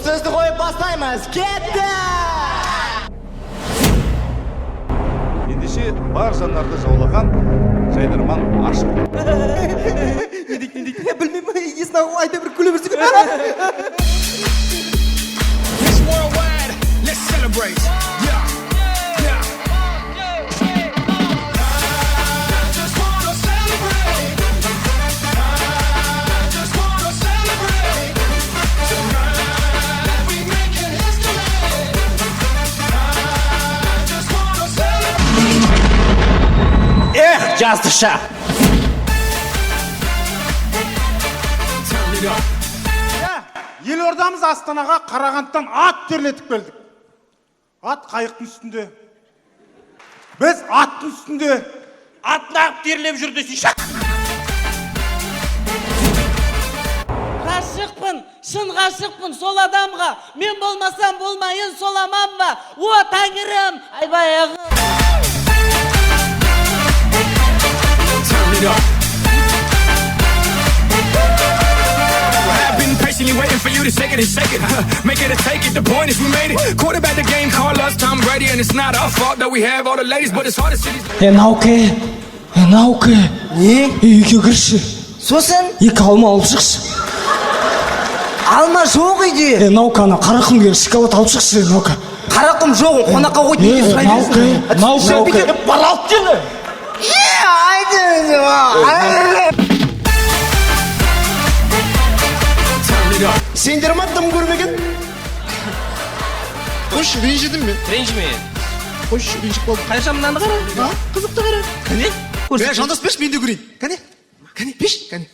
Сөзді қойып бастаймыз. Кетті! Ендеше бар жандарды жаулаған жайдарман ашық. Не білмеймін, есін айта бір күлі бірсі күлі. It's worldwide. Let's celebrate. Yeah. Yeah. I just wanna celebrate. I just wanna celebrate. Tonight we making history. I just wanna celebrate. Жаздыша. Turn it up. Елордамыз Астанаға Қарағандыдан ат терлетіп келдік. Ат қайықтың үстінде. Біз аттың үстінде. Атнағып терлеп жүрді шишақ. Ғашықпын, шын ғашықпын сол адамға. Мен болмасам болмайын сол аман ба? О, тәңірім, айбай ағым. Turn it up. I've been patiently waiting for you to shake it and shake it. Make it or take it, the point is we made it. Quarterback the game, call us Tom Brady, and it's not our fault that we have all the ladies, but it's hard to see these. Науке. Не? Үйге кірші. Сосын? Екі алма алып шықшы. Алма жоқ үйде. Науканы қарақым кер шоколад алып шықшы, Наука. Қарақым жоқ, қонаққа қойды неге сұрай берсің? Науке. Бар алып келі. Айды. Turn it up. Сендер ма дым көрмеген? Қош, ренжідің мен. Ренжімейін. Қош, ренжіп болдым. Қайша мынаны қара. Қызықты қара. Кәне? Жандас пеш, мен де көрейін. Кәне? Пеш, кәне.